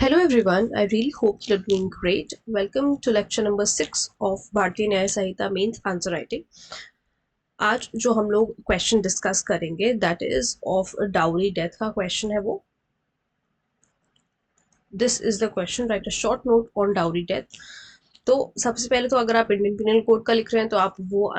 Hello everyone, I really hope you're doing great. Welcome to lecture number 6 of भारतीय न्याय संहिता mains answer writing. आज जो हम लोग क्वेश्चन डिस्कस करेंगे that is of dowry death का क्वेश्चन है वो. This is the question. Right a short note on dowry death. तो सबसे पहले तो अगर आप इंडियन पिनल कोड का लिख रहे हैं तो आप वो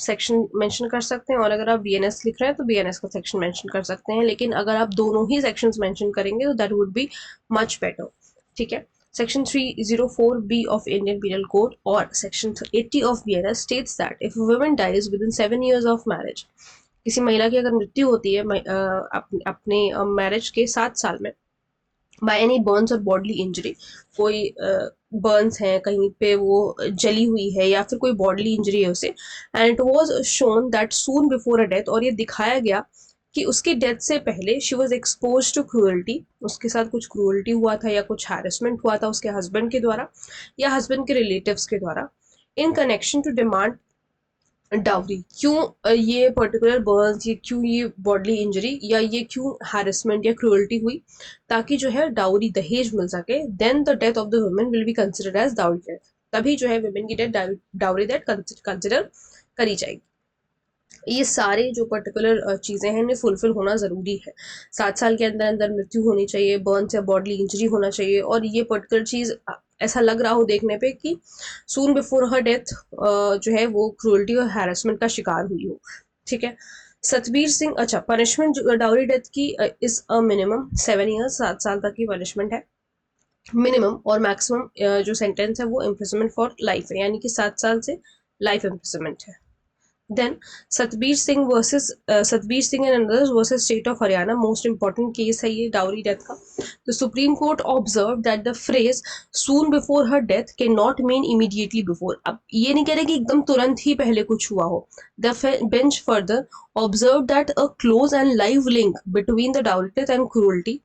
सेक्शन मेंशन कर सकते हैं, और अगर आप बीएनएस लिख रहे हैं तो बीएनएस का सेक्शन मेंशन कर सकते हैं. लेकिन अगर आप दोनों ही सेक्शंस मेंशन करेंगे तो that would be much better. ठीक है. Section 304B of Indian Penal Code or Section 80 of BNS states that if a woman dies within 7 years of marriage, किसी महिला की अगर मृत्यु होती है अपने मैरिज के 7 साल में, by any burns or bodily injury, कोई बर्न्स हैं कहीं पे, वो जली हुई है या फिर कोई बॉडली इंजरी है उसे, and it was shown that soon before a death, और ये दिखाया गया कि उसकी डेथ से पहले she was expose to cruelty, उसके साथ कुछ क्रूअल्टी हुआ था या कुछ हैरेसमेंट हुआ था उसके हस्बैंड के द्वारा या हस्बैंड के रिलेटिव्स के द्वारा, in connection to demand dowry. क्यों ये पर्टिकुलर बर्न्स, ये क्यों ये बॉडली इंजरी या ये क्यों हैरेसमेंट या क्रूअल्टी हुई, ताकि जो है डाउरी दहेज मिल सके. Then the death of the women will be considered as dowry death. तभी जो है वुमेन की डेथ डाउरी डेथ कंसिडर करी जाएगी. ये सारे जो पर्टिकुलर चीज़ें हैं इन्हें फुलफिल होना ज़रूरी है. 7 साल के अंदर अंदर मृत्यु होनी चाहिए, बर्न्स या बॉडली इंजरी होना चाहिए, और ये पर्टिकुलर चीज़ ऐसा लग रहा हो देखने पे कि सून बिफोर हर डेथ जो है वो क्रूअल्टी और हैरेसमेंट का शिकार हुई हो. ठीक है. सतबीर सिंह. अच्छा, पनिशमेंट डाउरी डेथ की इज अ मिनिमम 7 ईयर्स, 7 साल तक की पनिशमेंट है मिनिमम, और मैक्सिमम जो सेंटेंस है वो इम्प्रिजनमेंट फॉर लाइफ है, यानी कि 7 साल से लाइफ इम्प्रिजनमेंट है. Then Satbir Singh and others versus State of Haryana, most important case है ये डाउरी डेथ का. The Supreme Court observed that the phrase soon before her death cannot mean immediately before. अब ये नहीं कह रहे कि एकदम तुरंत ही पहले कुछ हुआ हो. The bench further observed that a close and live link between the dowry death and cruelty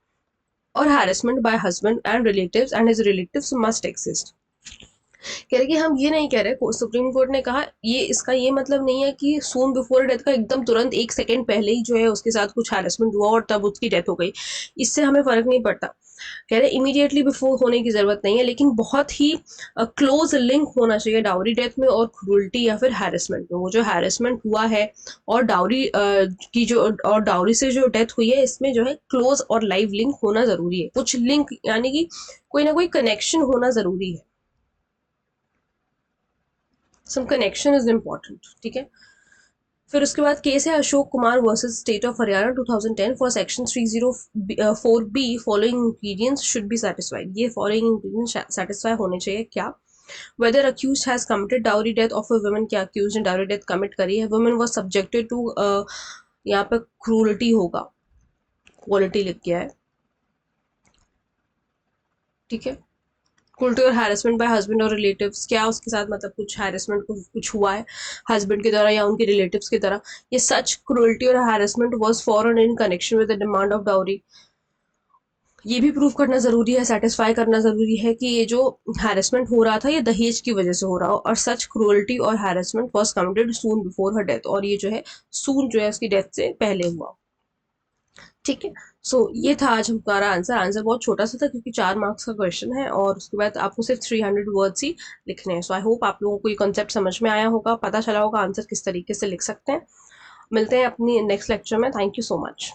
or harassment by husband and relatives and his relatives must exist. कह रहे कि हम ये नहीं कह रहे, सुप्रीम कोर्ट ने कहा ये इसका ये मतलब नहीं है कि सून बिफोर डेथ का एकदम तुरंत 1 सेकेंड पहले ही जो है उसके साथ कुछ हैरेसमेंट हुआ और तब उसकी डेथ हो गई, इससे हमें फर्क नहीं पड़ता. कह रहे इमीडिएटली बिफोर होने की जरूरत नहीं है, लेकिन बहुत ही क्लोज लिंक होना चाहिए डाउरी डेथ में और क्रूअल्टी या फिर हैरेसमेंट में. वो जो हैरेसमेंट हुआ है और डाउरी की जो और डाउरी से जो डेथ हुई है, इसमें जो है क्लोज और लाइव लिंक होना जरूरी है. कुछ लिंक यानी कि कोई ना कोई कनेक्शन होना जरूरी है. Some connection is important. ठीक है. फिर उसके बाद केस है Ashok Kumar versus state of Haryana 2010 for section 304B. Following ingredients should be satisfied. ये फॉलोइंग इंग्रेडिएंट्स सेटिस्फाई होने चाहिए. क्या? Whether accused has committed dowry death of a woman. क्या अक्यूज्ड ने डाउरी डेथ कमिट करी है? वुमन वाज सब्जेक्टेड टू, यहाँ पे क्रूरल्टी होगा, क्वालिटी लिख गया है. ठीक है. क्रूल्टी और हैरेसमेंट बाय हस्बैंड और रिलेटिव्स. क्या उसके साथ मतलब कुछ हैरेसमेंट कुछ हुआ है हस्बैंड की तरह या उनके रिलेटिव्स की तरह. ये सच क्रूल्टी और harassment was for and in connection with the demand of dowry. ये भी प्रूव करना जरूरी है, सेटिस्फाई करना जरूरी है कि ये जो हैरेसमेंट हो रहा था ये दहेज की वजह से हो रहा हो, और सच क्रूअल्टी और harassment was committed soon before her death, और ये जो है सून जो है उसकी डेथ से पहले हुआ. ठीक है. सो ये था आज हमारा आंसर. आंसर बहुत छोटा सा था क्योंकि 4 मार्क्स का क्वेश्चन है, और उसके बाद आपको सिर्फ 300 वर्ड्स ही लिखने हैं. सो आई होप आप लोगों को ये कॉन्सेप्ट समझ में आया होगा, पता चला होगा आंसर किस तरीके से लिख सकते हैं. मिलते हैं अपनी नेक्स्ट लेक्चर में. Thank you so much.